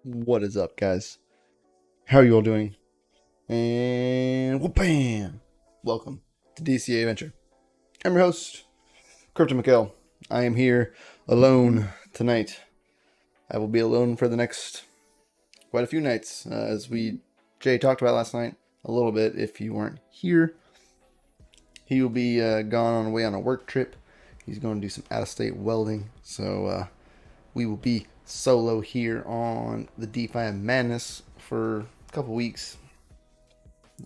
What is up, guys? How are you all doing? And whoop-bam! Welcome to DCA Adventure. I'm your host, Crypto Mikkel. I am here alone tonight. I will be alone for the next quite a few nights, as Jay talked about last night a little bit. If you weren't here, he will be gone away on a work trip. He's going to do some out-of-state welding, so we will be solo here on the DeFi Madness for a couple weeks,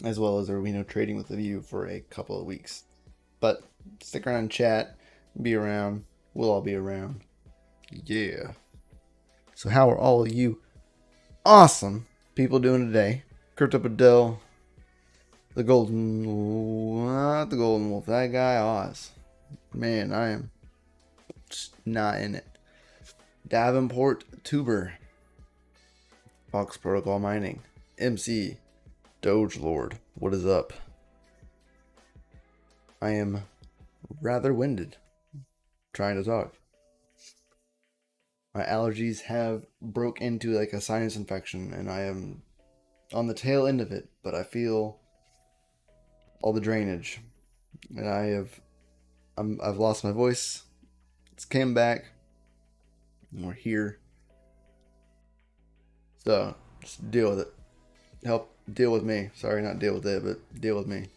as well as trading with the view for a couple of weeks. But stick around and chat, be around. We'll all be around. Yeah. So how are all of you awesome people doing today? Crypto Padel, the not the Golden Wolf, that guy Oz. Man, I am just not in it. Davenport Tuber, Fox Protocol Mining, MC, DogeLord, what is up? I am rather winded trying to talk. My allergies have broke into like a sinus infection, and I am on the tail end of it, but I feel all the drainage, and I've lost my voice. It's came back. And we're here. So just deal with it. Help deal with me. Sorry, not deal with it, but deal with me.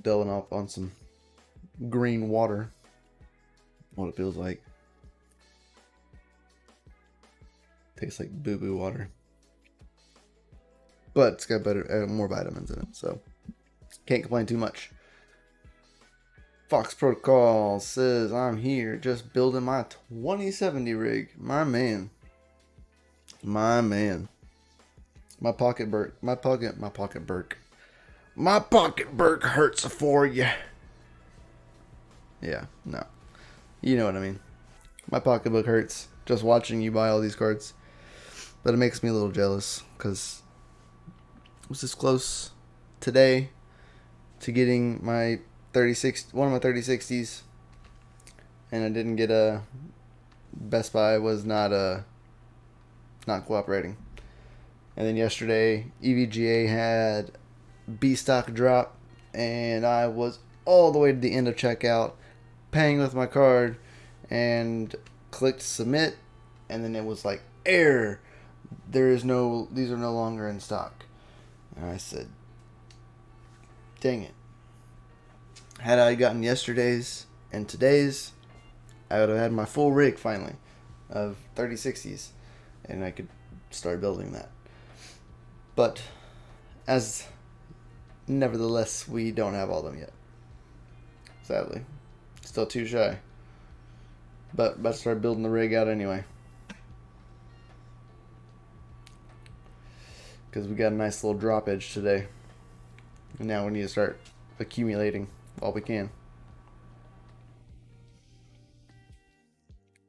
Delving off on some green water. What it feels like. Tastes like boo-boo water. But it's got more vitamins in it, so can't complain too much. Fox Protocol says, I'm here just building my 2070 rig. My man. My pocket burk hurts for you. Yeah, no. You know what I mean. My pocketbook hurts just watching you buy all these cards. But it makes me a little jealous because I was this close today to getting my one of my 3060s, and I didn't get a Best Buy was not cooperating. And then yesterday EVGA had B stock drop, and I was all the way to the end of checkout paying with my card and clicked submit, and then it was like error, these are no longer in stock. And I said, dang it. Had I gotten yesterday's and today's, I would have had my full rig finally of 3060s, and I could start building that. But nevertheless, we don't have all of them yet. Sadly, still too shy. But about to start building the rig out anyway, because we got a nice little drop edge today, and now we need to start accumulating all we can.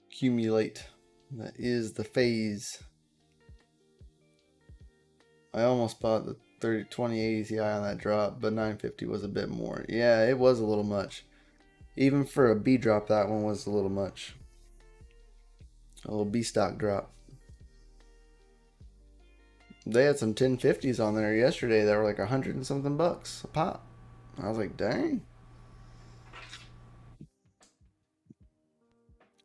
Accumulate. That is the phase. I almost bought the 2080 Ti on that drop, but 950 was a bit more. Yeah, it was a little much. Even for a B drop, that one was a little much. A little B stock drop. They had some 1050s on there yesterday that were like 100 and something bucks a pop. I was like, dang.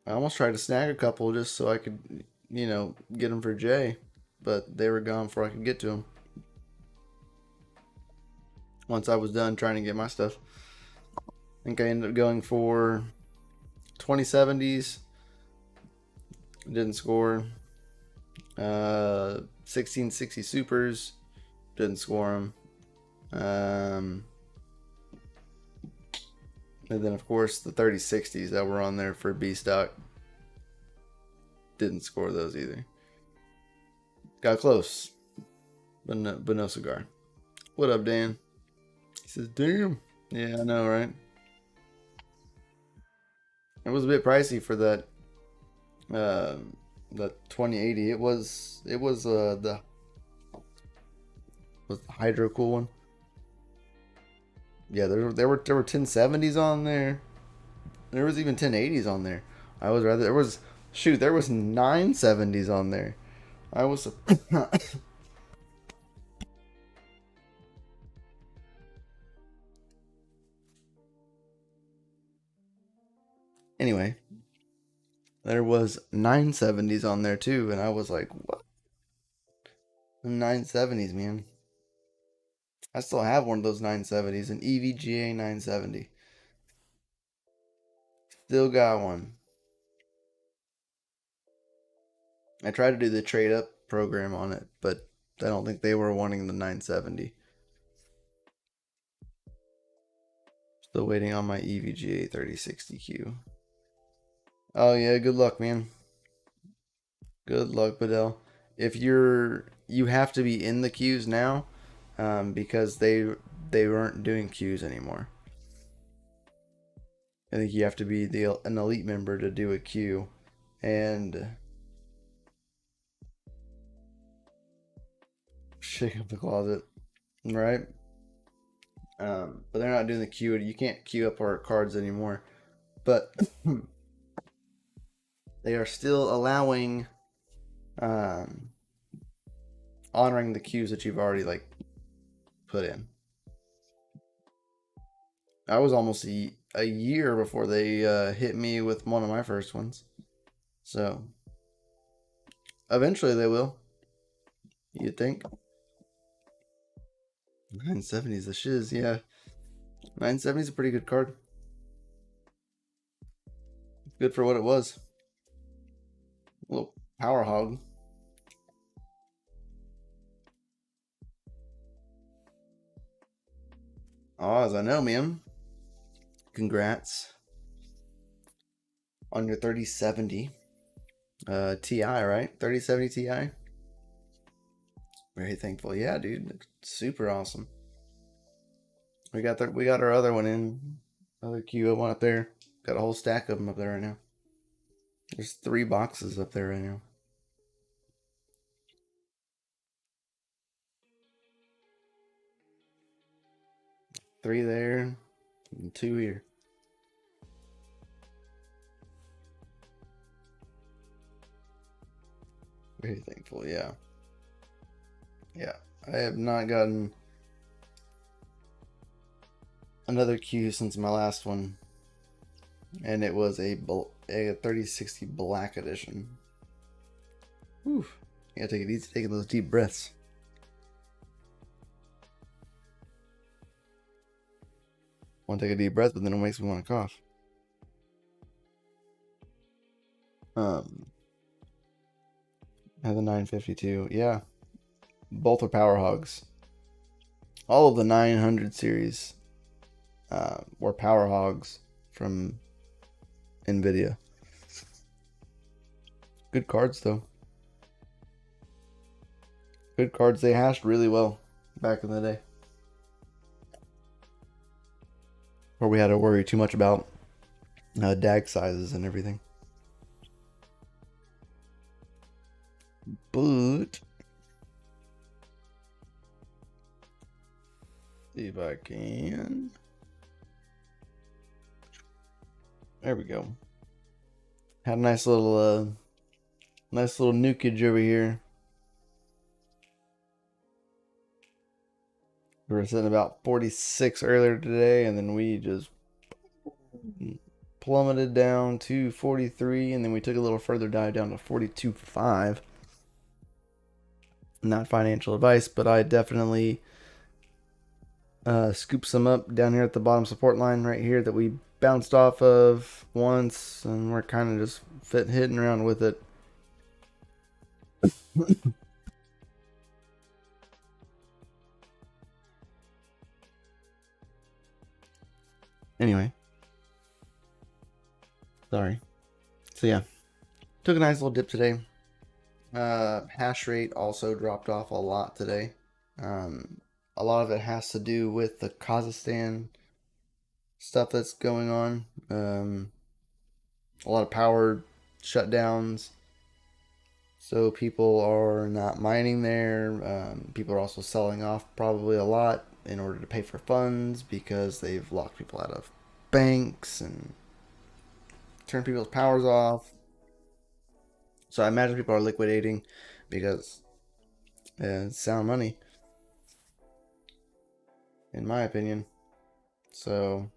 I almost tried to snag a couple just so I could, get them for Jay, but they were gone before I could get to them. Once I was done trying to get my stuff, I think I ended up going for 2070s. Didn't score. 1660 supers. Didn't score them. And then, of course, the 3060s that were on there for B stock. Didn't score those either. Got close, but no cigar. What up, Dan? He says, damn. Yeah, I know, right? It was a bit pricey for that the 2080. It was the hydro cool one. Yeah, there were 1070s on there. There was even 1080s on there. There was 970s on there. I was Anyway, there was 970s on there too, and I was like, what? 970s, man. I still have one of those 970s, an EVGA 970. Still got one. I tried to do the trade up program on it, but I don't think they were wanting the 970. Still waiting on my EVGA 3060Q. Oh yeah, good luck, man. Good luck, Badell. If you have to be in the queues now, because they weren't doing queues anymore. I think you have to be an elite member to do a queue, and shake up the closet, right? But they're not doing the queue. You can't queue up our cards anymore, but they are still allowing, honoring the queues that you've already put in. I was almost a year before they hit me with one of my first ones, so eventually they will. You'd think. 970 is the shiz, yeah. 970 is a pretty good card. Good for what it was. A little power hog. As I know, man. Congrats on your 3070 Ti, right? 3070 Ti. Very thankful. Yeah, dude. Super awesome. We got our other one in. Other Q1 up there. Got a whole stack of them up there right now. There's 3 boxes up there right now. Three there and 2 here. Very thankful, yeah. Yeah, I have not gotten another Q since my last one, and it was a 3060 Black Edition. Whew. You gotta take it easy, taking those deep breaths. Want to take a deep breath, but then it makes me want to cough. I have the 952. Yeah, both are power hogs. All of the 900 series were power hogs from NVIDIA. Good cards, though. Good cards. They hashed really well back in the day, where we had to worry too much about DAG sizes and everything. But see if I can. There we go. Had a nice little nukage over here. We were sitting about 46 earlier today, and then we just plummeted down to 43, and then we took a little further dive down to 42.5. Not financial advice, but I definitely scooped some up down here at the bottom support line right here that we bounced off of once, and we're kind of just hitting around with it. Anyway, sorry. So yeah, took a nice little dip today. Hash rate also dropped off a lot today. A lot of it has to do with the Kazakhstan stuff that's going on. A lot of power shutdowns. So people are not mining there. People are also selling off probably a lot in order to pay for funds because they've locked people out of banks and turned people's powers off. So I imagine people are liquidating because it's sound money, in my opinion. So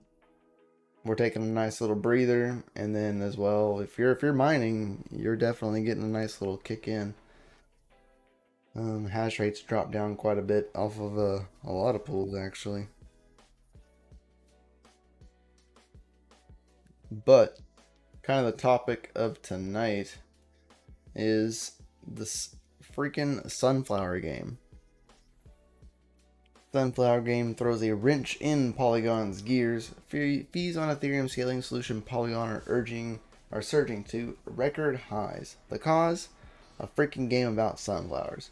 we're taking a nice little breather, and then as well, if you're mining, you're definitely getting a nice little kick in. Hash rates dropped down quite a bit off of a lot of pools actually. But kind of the topic of tonight is this freaking sunflower game. Sunflower game throws a wrench in Polygon's gears. Fees on Ethereum scaling solution Polygon are surging to record highs. The cause? A freaking game about sunflowers.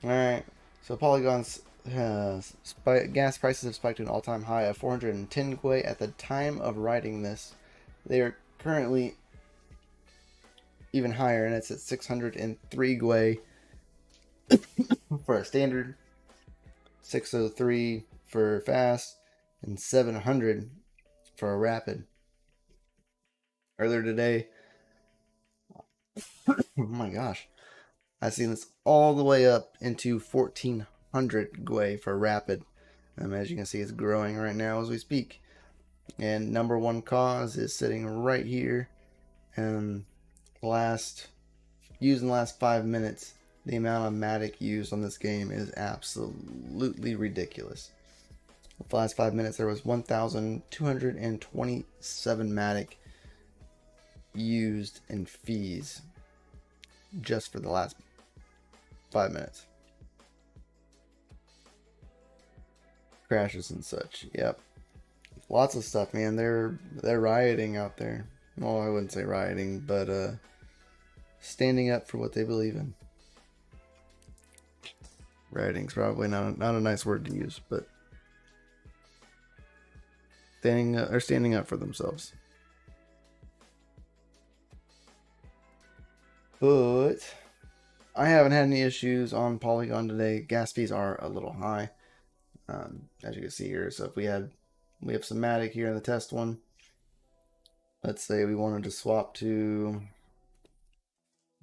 Alright, so Polygon's gas prices have spiked to an all-time high of 410 Gwei at the time of writing this. They are currently even higher, and it's at 603 Gwei for a standard, 603 for fast, and 700 for a rapid. Earlier today, oh my gosh, I've seen this all the way up into 1400 Gwei for rapid. As you can see, it's growing right now as we speak. And number one cause is sitting right here. And using the last 5 minutes, the amount of Matic used on this game is absolutely ridiculous. The last 5 minutes, there was 1,227 Matic used in fees just for the last 5 minutes. Crashes and such. Yep. Lots of stuff, man. They're rioting out there. Well, I wouldn't say rioting, but standing up for what they believe in. Rioting's probably not a nice word to use, but standing up for themselves. But I haven't had any issues on Polygon today. Gas fees are a little high, as you can see here. So if we have some Matic here in the test one. Let's say we wanted to swap to,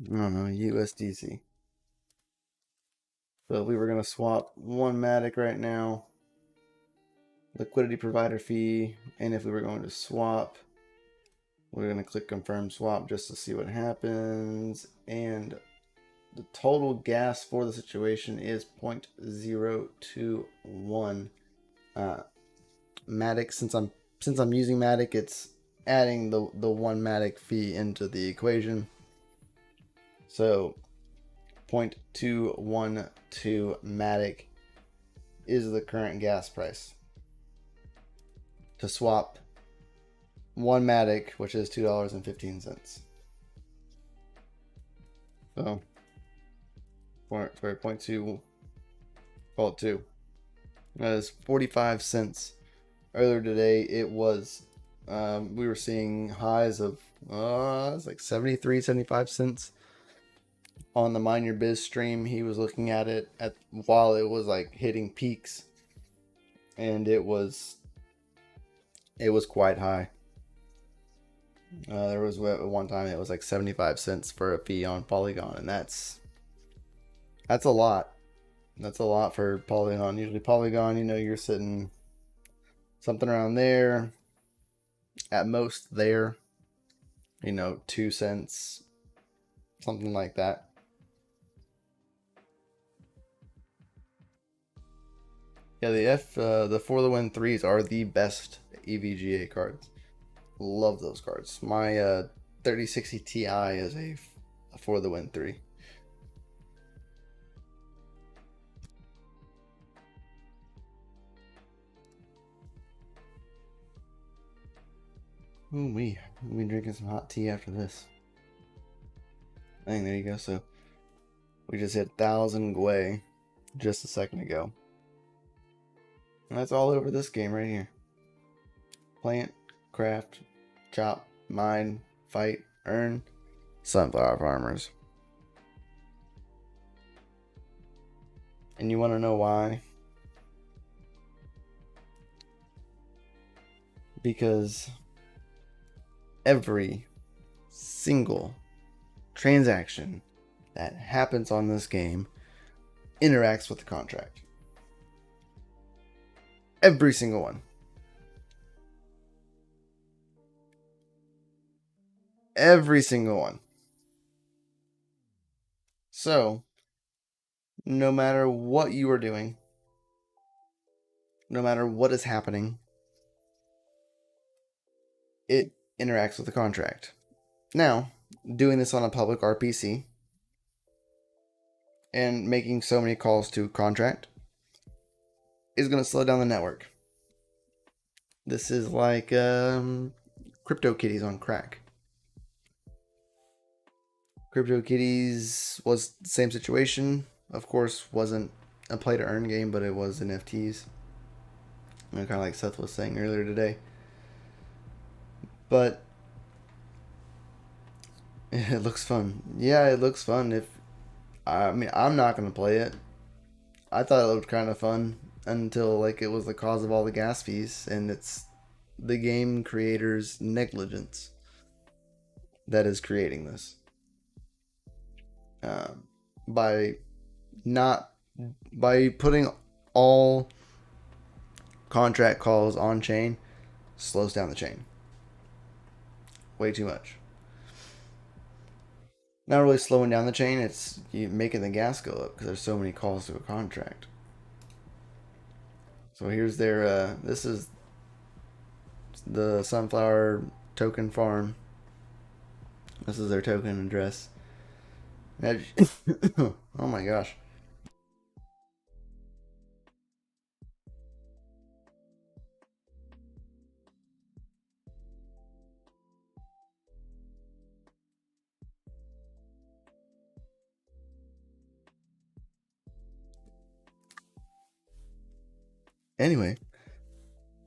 I don't know, USDC. So if we were going to swap one Matic right now, liquidity provider fee, and if we were going to swap, we're going to click confirm swap just to see what happens. And the total gas for the situation is 0.021 Matic. Since I'm using Matic, it's adding the one Matic fee into the equation. So 0.212 Matic is the current gas price to swap one Matic, which is $2.15. So 0.2, call it 2. That is 45 cents. Earlier today, it was we were seeing highs of it's like 73, 75 cents on the Mind Your Biz stream. He was looking at it while it was like hitting peaks, and it was quite high. There was one time it was like 75 cents for a fee on Polygon, and that's a lot. That's a lot for Polygon. Usually Polygon, you know, you're sitting something around there, at most there, you know, 2 cents, something like that. Yeah, the For the Win 3s are the best EVGA cards. Love those cards. My 3060 Ti is a For the Win 3. Ooh, we'll be drinking some hot tea after this. I think there you go. So we just hit 1,000 Gwei just a second ago. And that's all over this game right here. Plant, craft, chop, mine, fight, earn, sunflower farmers. And you want to know why? Because every single transaction that happens on this game interacts with the contract. Every single one. Every single one. So, no matter what you are doing, no matter what is happening, it interacts with the contract. Now, doing this on a public RPC and making so many calls to contract is going to slow down the network. This is like CryptoKitties on crack. CryptoKitties was the same situation. Of course, wasn't a play to earn game, but it was NFTs. Kind of like Seth was saying earlier today. But it looks fun. Yeah, it looks fun. I'm not gonna play it. I thought it looked kind of fun until like it was the cause of all the gas fees, and it's the game creator's negligence that is creating this. By putting all contract calls on chain, slows down the chain way too much. Not really slowing down the chain, it's making the gas go up because there's so many calls to a contract. So here's their this is the sunflower token farm. This is their token address. Oh my gosh. Anyway,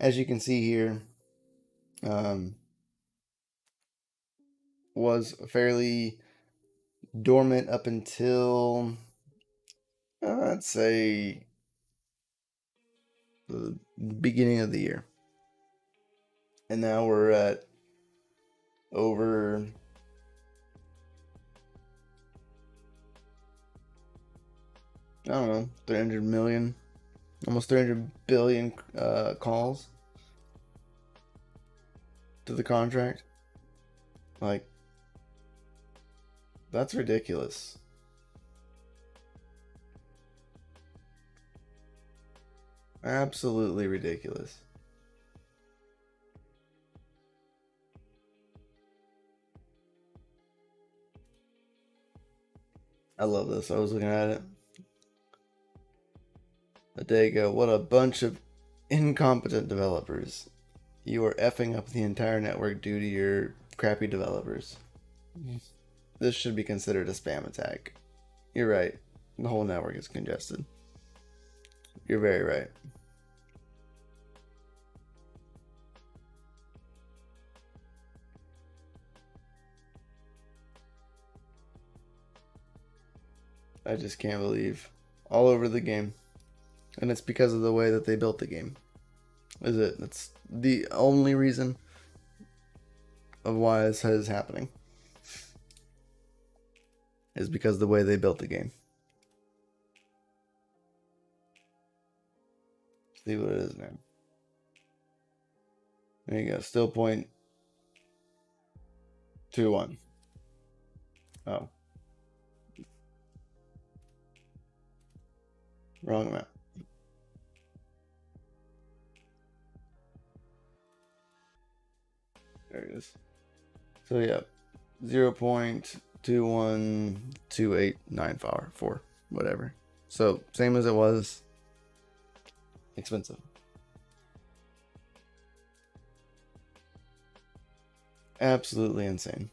as you can see here, was fairly dormant up until I'd say the beginning of the year. And now we're at over I don't know, 300 million, almost 300 billion calls to the contract. Like, that's ridiculous. Absolutely ridiculous. I love this. I was looking at it a day ago. What a bunch of incompetent developers. You are effing up the entire network due to your crappy developers. This should be considered a spam attack. You're right. The whole network is congested. You're very right. I just can't believe. All over the game. And it's because of the way that they built the game. Is it? That's the only reason of why this is happening. Is because of the way they built the game. See what it is now. There you go. Still 0.21. Oh. Wrong amount. There it is. So yeah, 0.212894, whatever. So same as it was. Expensive. Absolutely insane.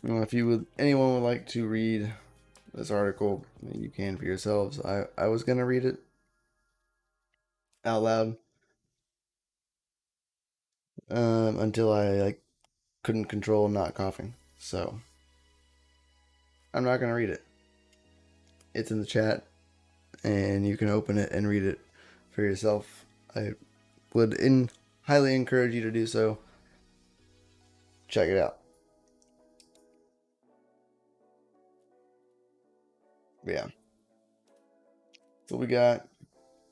Well, if anyone would like to read this article, you can for yourselves. I was gonna read it out loud until I couldn't control not coughing. So I'm not gonna read it. It's in the chat, and you can open it and read it for yourself. I would highly encourage you to do so. Check it out. But yeah, that's what we got.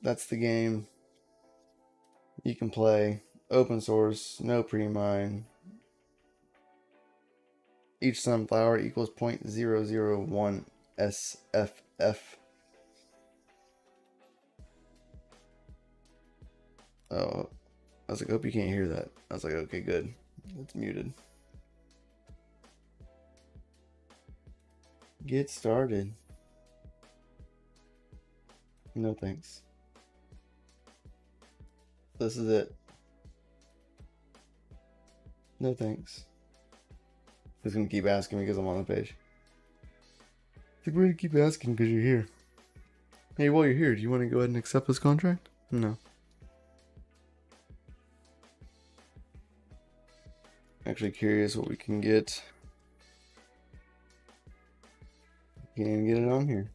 That's the game. You can play open source, no pre-mine. Each sunflower equals 0.001 SFF. Oh, I was like, hope you can't hear that. I was like, okay, good. It's muted. Get started. No thanks. This is it. No thanks. He's gonna keep asking me because I'm on the page. He's going to keep asking because you're here. Hey, while you're here, do you want to go ahead and accept this contract? No. Actually curious what we can get. Can't even get it on here.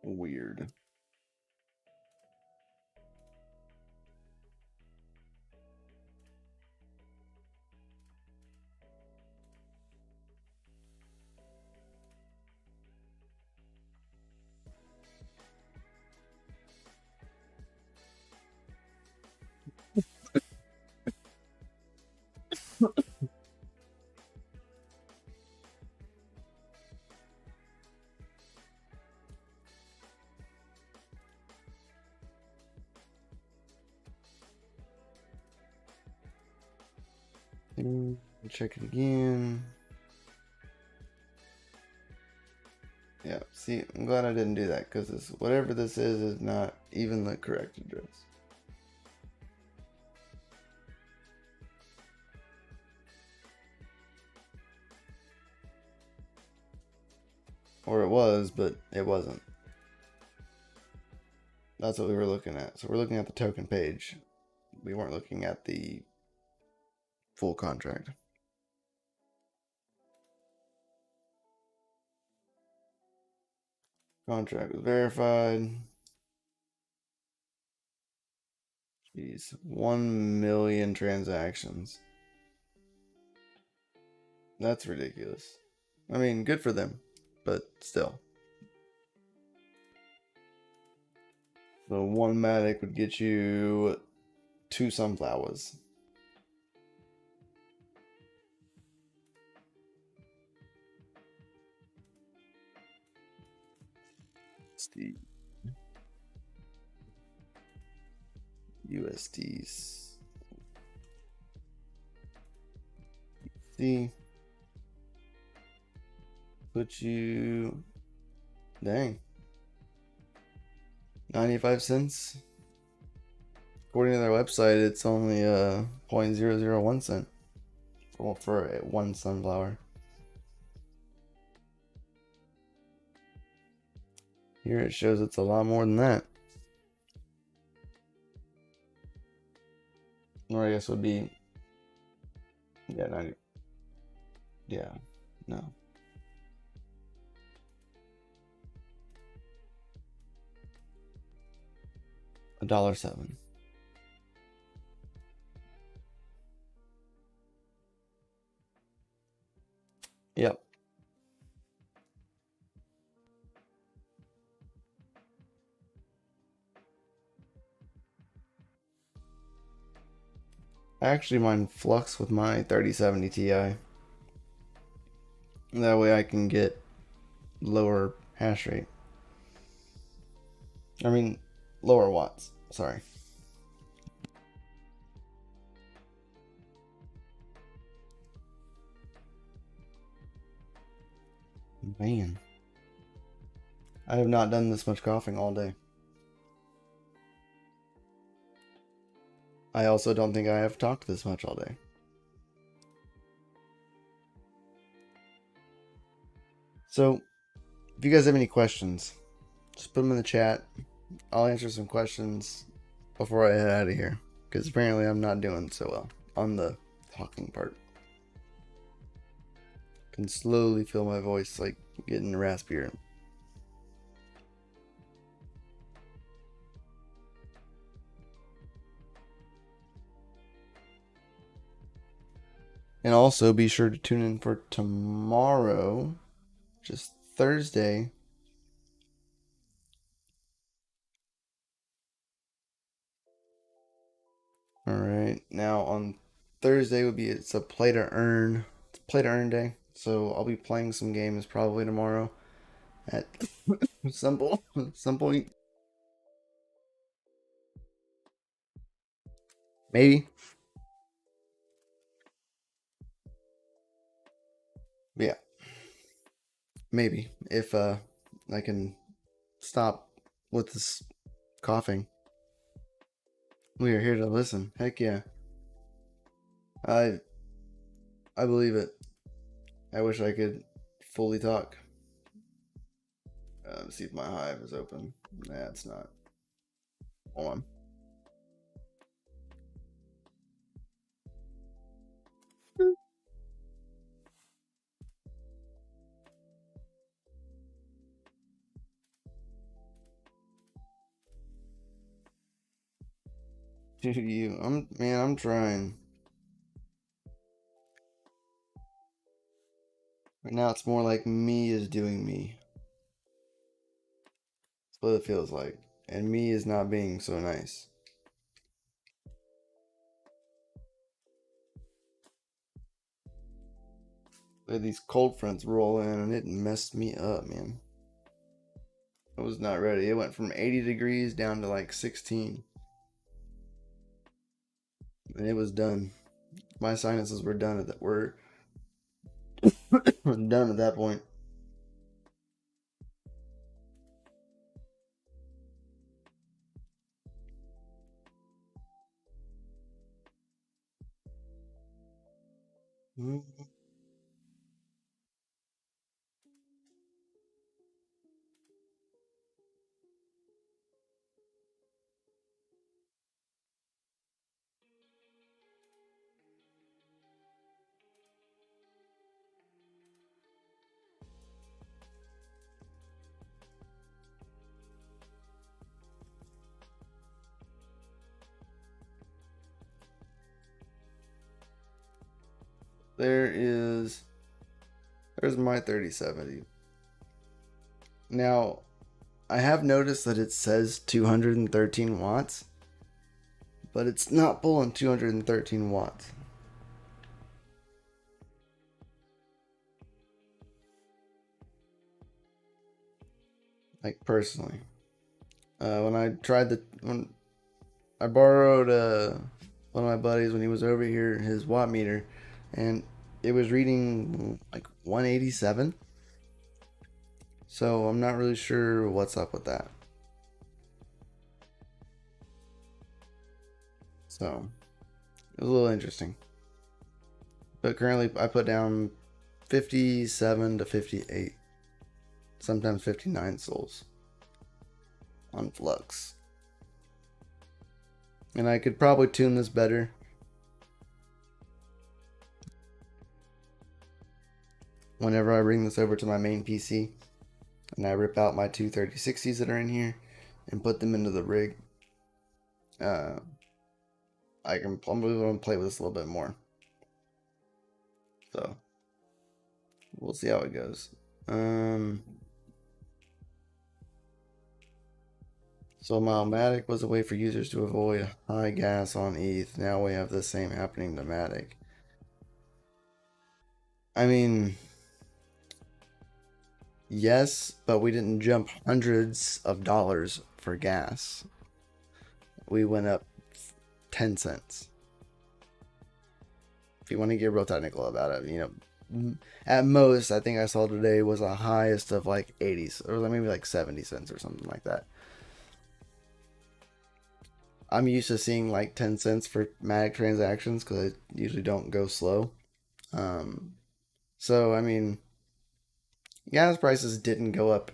Weird. Check it again. Yeah, see, I'm glad I didn't do that because whatever this is not even the correct address. Or it was, but it wasn't. That's what we were looking at. So we're looking at the token page. We weren't looking at the full contract. Contract was verified. Jeez, 1 million transactions. That's ridiculous. I mean, good for them, but still. So one Matic would get you 2 sunflowers. The USDs. See, put you, dang, 95 cents. According to their website, it's only 0.001 cent for one sunflower. Here it shows it's a lot more than that. Or I guess would be, yeah, 90. Yeah, no. $1.07. Yep. I actually mine Flux with my 3070 Ti. That way I can get lower hash rate. I mean, lower watts. Sorry. Man. I have not done this much coughing all day. I also don't think I have talked this much all day. So, if you guys have any questions, just put them in the chat. I'll answer some questions before I head out of here, because apparently I'm not doing so well on the talking part. Can slowly feel my voice like getting raspier. And also be sure to tune in for tomorrow, just Thursday. Alright, now on Thursday it's a play to earn. It's play to earn day. So I'll be playing some games probably tomorrow at some point. Maybe. Yeah. Maybe. If I can stop with this coughing. We are here to listen. Heck yeah. I believe it. I wish I could fully talk. See if my hive is open. Nah, it's not. Hold on. Dude, I'm trying. Right now it's more like me is doing me. That's what it feels like. And me is not being so nice. These cold fronts roll in and it messed me up, man. I was not ready. It went from 80 degrees down to like 16. And it was done. My sinuses were done at that were done at that point. There's my 3070. Now, I have noticed that it says 213 watts, but it's not pulling 213 watts. Like personally, when I borrowed one of my buddies when he was over here his watt meter, and it was reading like 187. So I'm not really sure what's up with that. So it was a little interesting. But currently I put down 57 to 58, sometimes 59 souls on Flux. And I could probably tune this better. Whenever I bring this over to my main PC and I rip out my two 3060s that are in here and put them into the rig, I'm probably going to play with this a little bit more. So We'll see how it goes. So Matic was a way for users to avoid high gas on ETH. Now we have the same happening to Matic. I mean, yes, but we didn't jump hundreds of dollars for gas. We went up 10 cents. If you want to get real technical about it, you know, at most, I think I saw today was a highest of like 80 or maybe like 70 cents or something like that. I'm used to seeing like 10 cents for Matic transactions because I usually don't go slow. So, I mean, gas prices didn't go up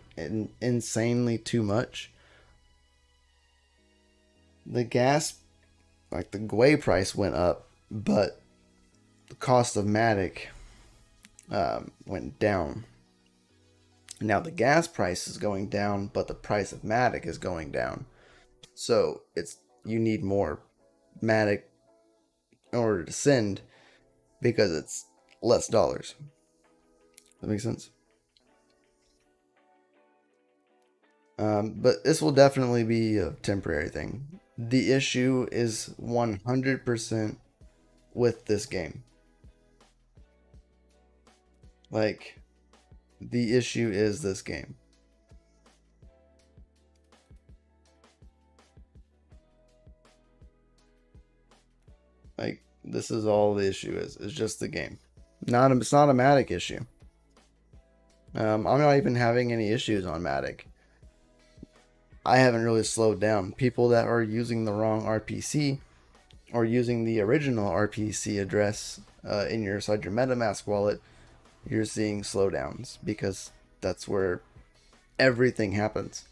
insanely too much. The gas, like the Gwei price went up, but the cost of Matic went down. Now the gas price is going down, but the price of Matic is going down. So you need more Matic in order to send because it's less dollars. That makes sense. But this will definitely be a temporary thing. The issue is 100% with this game. Like, the issue is this game. Like, this is all the issue is. It's just the game. It's not a Matic issue. I'm not even having any issues on Matic. I haven't really slowed down. People that are using the wrong RPC or using the original RPC address inside your MetaMask wallet, you're seeing slowdowns because that's where everything happens.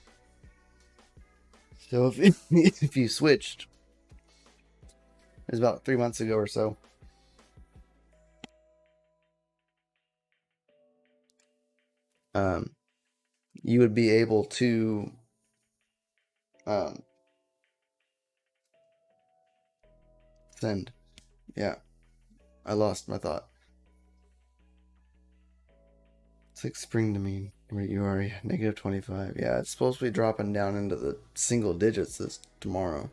So if you switched, it was about 3 months ago or so. You would be able to send. Yeah, I lost my thought. It's like spring to me where you are, negative 25. Yeah, it's supposed to be dropping down into the single digits this tomorrow.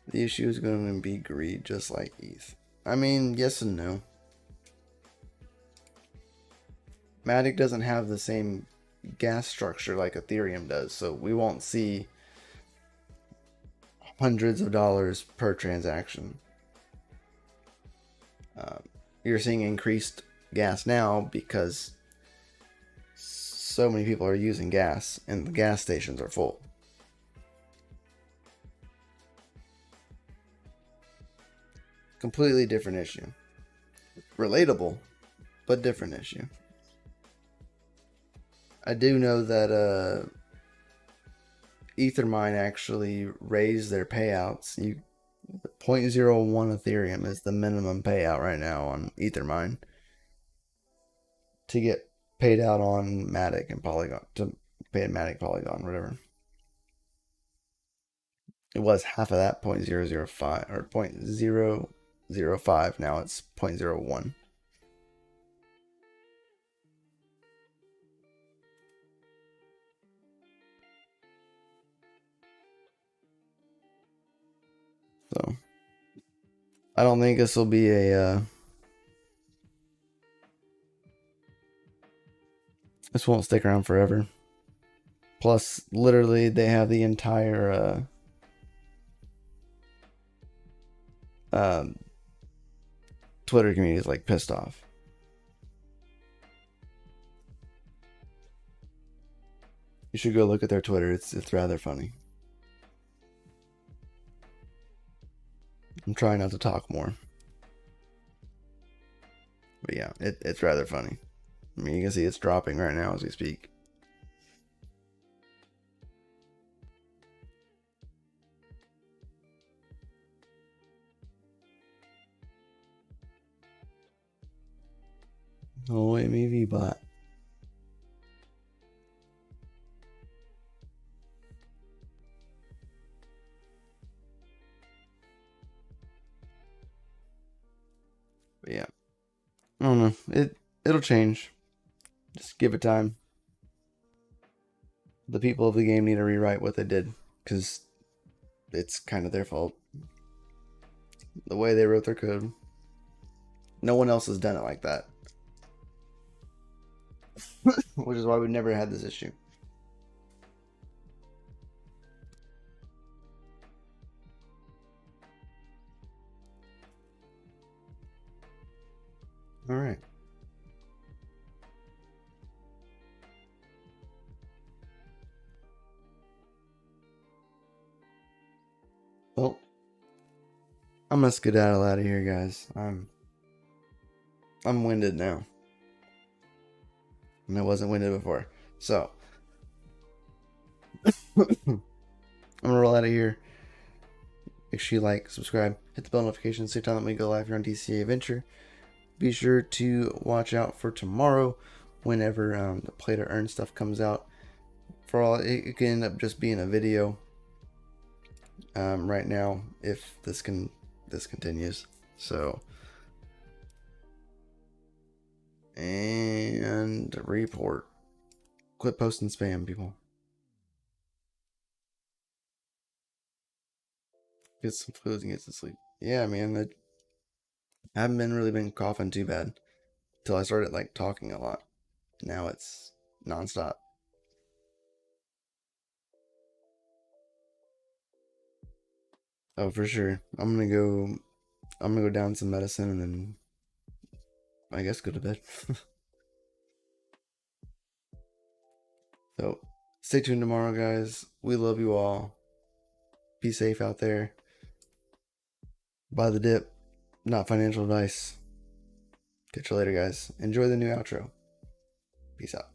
The issue is going to be greed, just like ETH. I mean, yes and no. Matic doesn't have the same gas structure like Ethereum does, so we won't see hundreds of dollars per transaction. You're seeing increased gas now because so many people are using gas and the gas stations are full. Completely different issue. Relatable, but different issue. I do know that Ethermine actually raised their payouts. 0.01 Ethereum is the minimum payout right now on Ethermine to get paid out on Matic and Polygon, to pay Matic, Polygon, whatever. It was half of that, 0.005 or 0.005. Now it's 0.01. So I don't think this will be this won't stick around forever. Plus, literally, they have the entire Twitter community is like pissed off. You should go look at their Twitter. It's rather funny. I'm trying not to talk more. But yeah, it's rather funny. I mean, you can see it's dropping right now as we speak. Oh, wait, maybe bot. But yeah. I don't know. It'll change. Just give it time. The people of the game need to rewrite what they did, because it's kind of their fault. The way they wrote their code. No one else has done it like that. Which is why we never had this issue. Alright. Well, I'm gonna skedaddle out of here, guys. I'm winded now. And I wasn't winded before. So I'm gonna roll out of here. Make sure you like, subscribe, hit the bell notification, same time that we go live here on DCA Adventure. Be sure to watch out for tomorrow whenever the play to earn stuff comes out. For all, it can end up just being a video right now if this continues. So, and report. Quit posting spam, people. Get some food and get some sleep. Yeah, man. I haven't really been coughing too bad until I started like talking a lot. Now it's nonstop. Oh, for sure. I'm gonna go down some medicine and then I guess go to bed. So stay tuned tomorrow, guys. We love you all. Be safe out there. Buy the dip. Not financial advice. Catch you later, guys. Enjoy the new outro. Peace out.